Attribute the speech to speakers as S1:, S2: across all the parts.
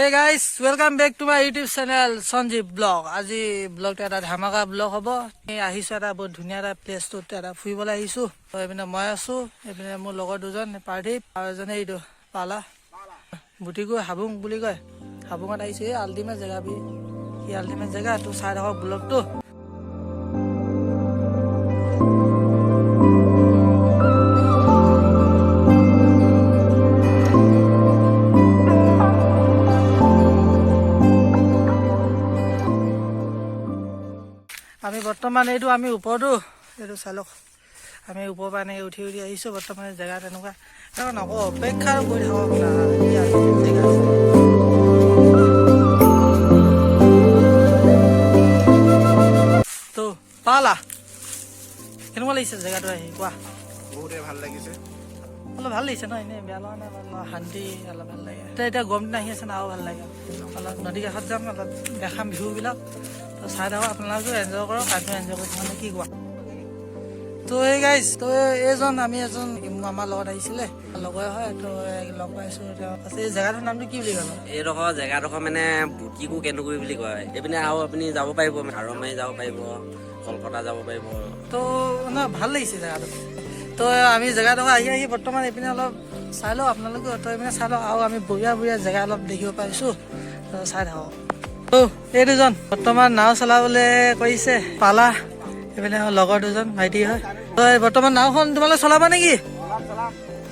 S1: Hey guys, welcome back to my YouTube channel Sanjeev Vlog. আজি ব্লগটা এটা ধামাকা ব্লগ হ'ব। এই আহিছো এটা বহুত ধুনীয়া এটা প্লেছটোত এটা ফুৰিবলৈ আহিছো। এইপিনে মই আছো, এইপিনে মোৰ লগৰ দুজন পাৰ্থিব আৰু এজনে এইটো পালা। বুটিকো হাবুং বুলি কয়। হাবুঙত আহিছো এই আল্টিমেট জেগা বি। এই আল্টিমেট জেগা তো চাই থাকক ব্লগটো। আমি বৰ্তমান এইটো আমি ওপৰতো এইটো চালক আমি ওপৰৰ পৰা এনেকৈ উঠি উঠি আহিছোঁ বৰ্তমান জেগা তেনেকুৱা নকওঁ অপেক্ষা কৰি থাকক জেগা তো পালা কেনেকুৱা লাগিছে জেগাটো আহি কোৱা
S2: বহুতে ভাল লাগিছে
S1: অলপ ভাল লাগিছে ন এনেই বেয়া লগা নাই অলপ শান্তি অলপ ভাল লাগে এতিয়া গৰম দিন আহি আছে ন আৰু ভাল লাগে অলপ নদী কাষত যাম অলপ দেখাম বিহুবিলাক তো চাই থাকক আপোনালোকেও এনজয় কৰক আমিও এনজয় কৰি মানে কি কোৱা তো এই গাইজ তো এইজন আমি এজন আমাৰ লগত আহিছিলে লগৰ হয় তো লগ পাইছোঁ তেওঁক আছে এই জেগাটোৰ নামটো কি বুলি ক'ব
S3: এইডোখৰ জেগাডোখৰ মানে বুটিকো কেন্দুগুৰি বুলি কয় এইপিনে আৰু আপুনি যাব পাৰিব হাৰমাৰী যাব পাৰিব কলকাতা যাব পাৰিব
S1: তো ন ভাল লাগিছে জেগাটো তো আমি জেগাডোখৰ আহি আহি বৰ্তমান এইপিনে অলপ চাই লওঁ আপোনালোকেও তো এইপিনে চাই লওঁ আৰু আমি বঢ়িয়া বঢ়িয়া জেগা অলপ দেখিব পাৰিছোঁ তো চাই থাকক তো এই দুজন বৰ্তমান নাও চলাবলৈ কৰিছে পালা এইপিনে লগৰ দুজন ভাইটি হয় তো বৰ্তমান নাওখন তোমালোকে চলাবা নেকি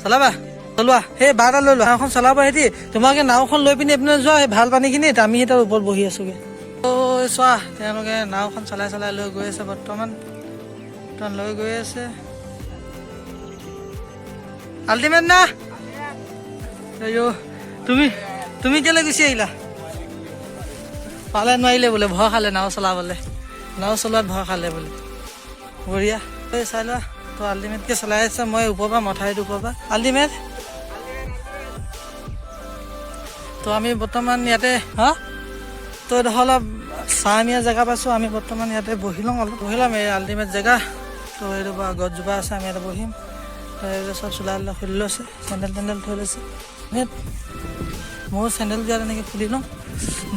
S1: চলাবা চলোৱা সেই বাৰ এটা লৈ লোৱা নাওখন চলাবা সিহঁতি তোমালোকে নাওখন লৈ পিনি এইপিনে যোৱা সেই ভাল পানীখিনিত আমি তাৰ ওপৰত বহি আছোগৈ তো চোৱা তেওঁলোকে নাওখন চলাই চলাই লৈ গৈ আছে বৰ্তমান লৈ গৈ আছে আল্টিমেট না তুমি কেলৈ গুচি আহিলা পালে নোৱাৰিলে বোলে ভয় খালে নাও চলাবলৈ নাও চলোৱাত ভয় খালে বোলে বঢ়িয়া চাই লোৱা তো আল্টিমেটকৈ চলাই আছে মই ওপৰৰ পৰা মথাউৰিটো ওপৰৰ পৰা আল্টিমেট তো আমি বৰ্তমান ইয়াতে হা তো এডোখৰ অলপ চাহমীয়া জেগা পাইছোঁ আমি বৰ্তমান ইয়াতে বহি ল'ম এই আল্টিমেট জেগা তো এইটো পৰা গছজোপা আছে আমি ইয়াতে বহিম তো এইবোৰ চব চোলা খুলি লৈছে চেণ্ডেল টেণ্ডেল থৈ লৈছে ময়ো চেণ্ডেলযোৰ এনেকৈ খুলি লওঁ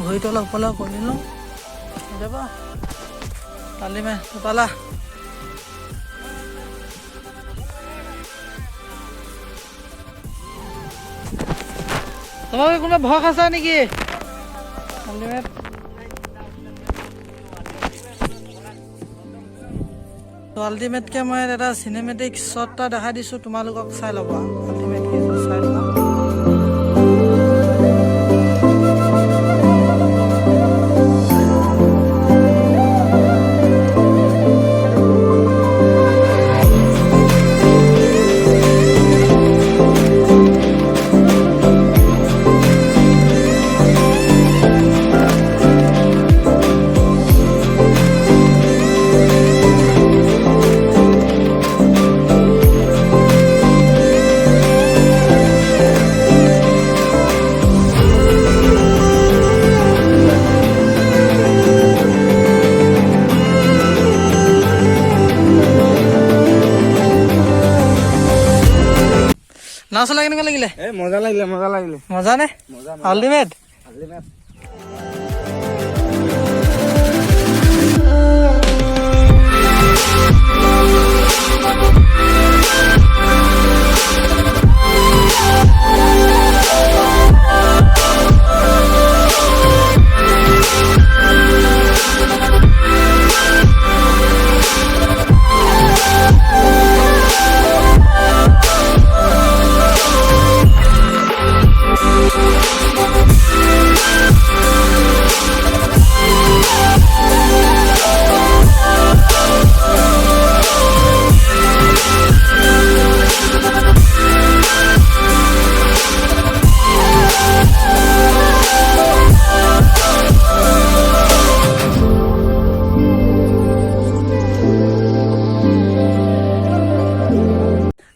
S1: ভৰিটো অলপ ওপৰলৈ কৰি লওঁ যাব আল্টিমেট পালা তোমালোকে কোনোবা ভয় খাইছা নেকি আল্টিমেট তো আল্টিমেটকৈ মই এটা চিনেমেটিক শ্বট এটা দেখাই দিছোঁ তোমালোকক চাই ল'বা আল্টিমেটকৈ চাই ল'বা নাও চলাই কেনেকুৱা লাগিলে
S2: মজা লাগিলে
S1: মজা নে আল্টিমেট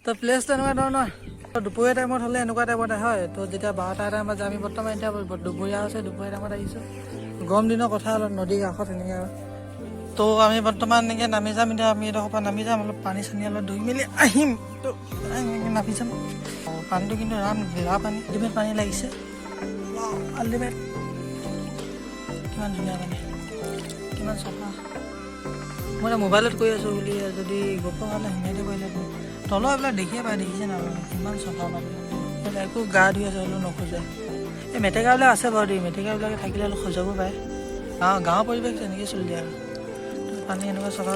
S1: তো প্লেচটো এনেকুৱা ধৰণৰ দুপৰীয়া টাইমত হ'লে এনেকুৱা টাইমত হয় তো যেতিয়া 12টা টাইমত আমি বৰ্তমান এতিয়া দুপৰীয়া হৈছে দুপৰীয়া টাইমত আহিছোঁ গৰম দিনৰ কথা অলপ নদীৰ কাষত এনেকৈ তো আমি বৰ্তমান এনেকৈ নামি যাম এতিয়া আমি এডোখৰ পৰা নামি যাম অলপ পানী চানী অলপ ধুই মেলি আহিম তো নামি যাম পানীটো কিন্তু ৰাম বিৰা পানী আল্টিমেট পানী লাগিছে আল্টিমেট কিমান ধুনীয়া পানী, কিমান চাফা। মই এতিয়া মোবাইলত কৈ আছোঁ বুলি যদি গপৰ কাৰণে সোমাই দিব পাৰিলে তলৰ এইবিলাক দেখিয়ে পাই, দেখিছে না আপুনি কিমান চাফা পানী। একো গা ধুই আছে হ'লেও নোখোজে। এই মেটেকাবিলাক আছে বাৰু দেই, মেটেকাবিলাকে থাকিলে অলপ খোজাব পাৰে। গাঁৱৰ পৰিৱেশ তেনেকৈ চলি দিয়ে আৰু পানী এনেকুৱা চাফা।